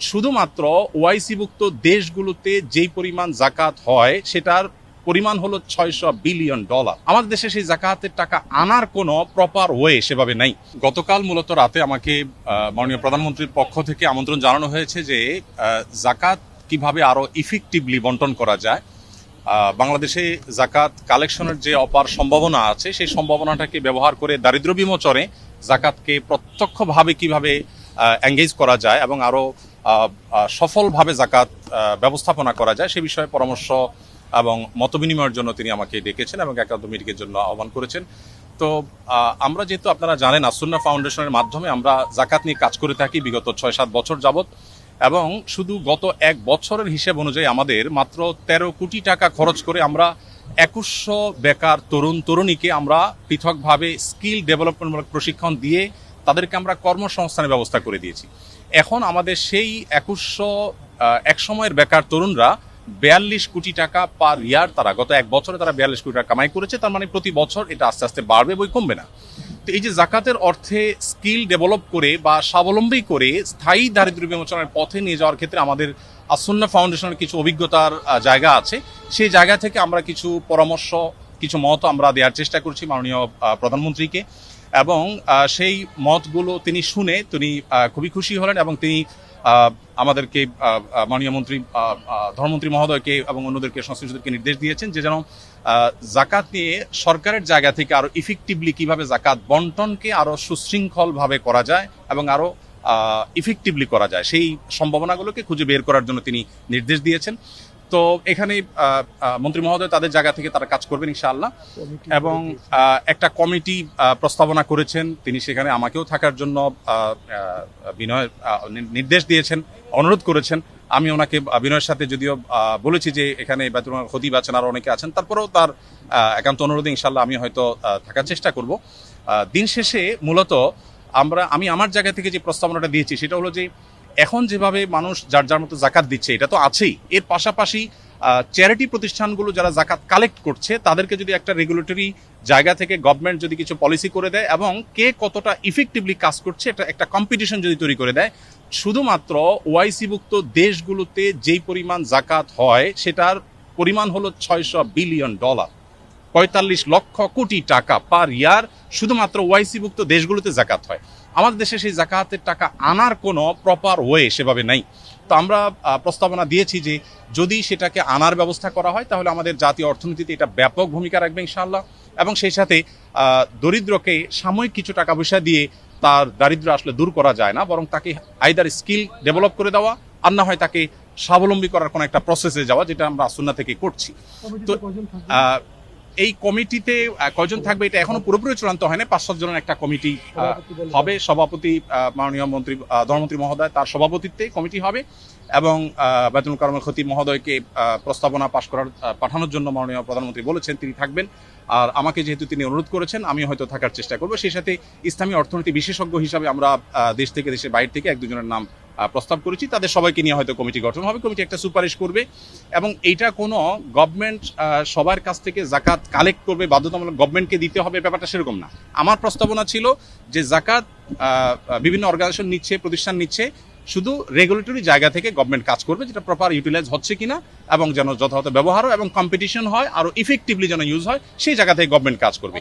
শুধুমাত্র ওআইসিভুক্ত দেশগুলোতে যেই পরিমাণ জাকাত হয় সেটার পরিমাণ হলো $600 বিলিয়ন। আমাদের দেশে সেই জাকাতের টাকা আনার কোনো প্রপার ওয়ে সেভাবে নাই। গতকাল মূলত রাতে আমাকে মাননীয় প্রধানমন্ত্রীর পক্ষ থেকে আমন্ত্রণ জানানো হয়েছে যে জাকাত কিভাবে আরো ইফেক্টিভলি বন্টন করা যায়। বাংলাদেশে জাকাত কালেকশনের যে অপার সম্ভাবনা আছে সেই সম্ভাবনাটাকে ব্যবহার করে দারিদ্র্য বিমোচনে জাকাতকে প্রত্যক্ষভাবে কিভাবে এঙ্গেজ করা যায় এবং আরো সফলভাবে জাকাত ব্যবস্থাপনা করা যায় সে বিষয়ে পরামর্শ এবং মতবিনিময়ের জন্য তিনি আমাকে ডেকেছেন এবং একান্ত মিটিংয়ের জন্য আহ্বান করেছেন। তো আমরা যেহেতু আপনারা জানেন আসুন্নাহ ফাউন্ডেশনের মাধ্যমে আমরা জাকাত নিয়ে কাজ করে থাকি বিগত 6-7 বছর যাবত, এবং শুধু গত 1 বছরের হিসেব অনুযায়ী আমাদের মাত্র 13 কোটি টাকা খরচ করে আমরা 2100 বেকার তরুণ তরুণীকে আমরা পৃথকভাবে স্কিল ডেভেলপমেন্টমূলক প্রশিক্ষণ দিয়ে তাদেরকে আমরা কর্মসংস্থানের ব্যবস্থা করে দিয়েছি। এখন আমাদের সেই 2100 এক সময়ের বেকার তরুণরা 42 কোটি টাকা পার ইয়ার, তারা গত 1 বছরে তারা 42 কোটি টাকা কামাই করেছে। তার মানে প্রতি বছর এটা আস্তে আস্তে বাড়বে, বই কমবে না। তো এই যে জাকাতের অর্থে স্কিল ডেভেলপ করে বা স্বাবলম্বী করে স্থায়ী দারিদ্র্য বিমোচনের পথে নিয়ে যাওয়ার ক্ষেত্রে আমাদের আসুন্নাহ ফাউন্ডেশনের কিছু অভিজ্ঞতার জায়গা আছে। সেই জায়গা থেকে আমরা কিছু পরামর্শ, কিছু মত আমরা দেওয়ার চেষ্টা করছি মাননীয় প্রধানমন্ত্রীকে, এবং সেই মতগুলো তিনি শুনে তিনি খুবই খুশি হলেন এবং তিনি আমাদেরকে মাননীয় মন্ত্রী ধর্মমন্ত্রী মহোদয়কে এবং অন্যদেরকে সংশ্লিষ্টদেরকে নির্দেশ দিয়েছেন যে যেন জাকাত নিয়ে সরকারের জায়গা থেকে আরো ইফেক্টিভলি কিভাবে জাকাত বন্টনকে আরো সুশৃঙ্খলভাবে করা যায় এবং আরো ইফেক্টিভলি করা যায় সেই সম্ভাবনাগুলোকে খুঁজে বের করার জন্য তিনি নির্দেশ দিয়েছেন। তো এখানে মন্ত্রী মহোদয় তাদের জায়গা থেকে তারা কাজ করবেন ইনশাআল্লাহ, এবং একটা কমিটি প্রস্তাবনা করেছেন। তিনি সেখানে আমাকেও থাকার জন্য নির্দেশ দিয়েছেন, অনুরোধ করেছেন। আমি ওনাকে বিনয়ের সাথে যদিও বলেছি যে এখানে বাইতুল মাল খতিব আছেন, আরো অনেকে আছেন, তারপরেও তার একান্ত অনুরোধে ইনশাআল্লাহ আমি হয়তো থাকার চেষ্টা করব। দিন শেষে মূলত আমি আমার জায়গা থেকে যে প্রস্তাবনাটা দিয়েছি সেটা হলো যে এখন যেভাবে মানুষ যার যার মতো জাকাত দিচ্ছে এটা তো আছেই, এর পাশাপাশি চ্যারিটি প্রতিষ্ঠানগুলো যারা জাকাত কালেক্ট করছে তাদেরকে যদি একটা রেগুলেটরি জায়গা থেকে গভর্নমেন্ট যদি কিছু পলিসি করে দেয় এবং কে কতটা ইফেক্টিভলি কাজ করছে এটা একটা কম্পিটিশন যদি তৈরি করে দেয়, শুধুমাত্র ওআইসিভুক্ত দেশগুলোতে যেই পরিমাণ জাকাত হয় সেটার পরিমাণ হলো $600 বিলিয়ন, 45 লক্ষ কোটি টাকা পার ইয়ার শুধুমাত্র ওআইসিভুক্ত দেশগুলোতে জাকাত হয়। আমাদের দেশে সেই জাকাতের টাকা আনার কোনো প্রপার ওয়ে সেভাবে নাই। তো আমরা প্রস্তাবনা দিয়েছি যে যদি সেটাকে আনার ব্যবস্থা করা হয় তাহলে আমাদের জাতীয় অর্থনীতিতে এটা ব্যাপক ভূমিকা রাখবে ইনশাআল্লাহ, এবং সেই সাথে দরিদ্রকে সাময়িক কিছু টাকা পয়সা দিয়ে তার দারিদ্র্য আসলে দূর করা যায় না, বরং তাকে আইদার স্কিল ডেভেলপ করে দেওয়া আর না হয় তাকে স্বাবলম্বী করার কোনো একটা প্রসেসে যাওয়া, যেটা আমরা সুন্নাহ থেকে করছি। তো এই কমিটিতে কয়জন থাকবে এটা এখনো পুরোপুরি চূড়ান্ত হয় না। 5-7 জনের একটা কমিটি হবে। সভাপতি মাননীয় মন্ত্রী ধর্মমন্ত্রী মহোদয়, তার সভাপতিত্বে কমিটি হবে, এবং বাইতুল কারমুল খতিব মহোদয়কে প্রস্তাবনা পাঠানোর জন্য মাননীয় প্রধানমন্ত্রী বলেছেন তিনি থাকবেন। আর আমাকে যেহেতু তিনি অনুরোধ করেছেন আমি হয়তো থাকার চেষ্টা করবো। সেই সাথে ইসলামী অর্থনীতি বিশেষজ্ঞ হিসাবে আমরা দেশ থেকে দেশের বাইরে থেকে 1-2 জনের নাম প্রস্তাব করেছি। তাদের সবাইকে নিয়ে হয়তো কমিটি গঠন হবে, কমিটি একটা সুপারিশ করবে, এবং এইটা কোনো গভর্নমেন্ট সবার কাছ থেকে জাকাত কালেক্ট করবে বাধ্যতামূলক গভর্নমেন্টকে দিতে হবে ব্যাপারটা সেরকম না। আমার প্রস্তাবনা ছিল যে জাকাত বিভিন্ন অর্গানাইজেশন নিচ্ছে, প্রতিষ্ঠান নিচ্ছে, শুধু রেগুলেটরি জায়গা থেকে গভর্নমেন্ট কাজ করবে, যেটা প্রপার ইউটিলাইজ হচ্ছে কিনা এবং যেন যথাযথ ব্যবহার এবং কম্পিটিশন হয় আরো ইফেক্টিভলি যেন ইউজ হয় সেই জায়গা থেকে গভর্নমেন্ট কাজ করবে।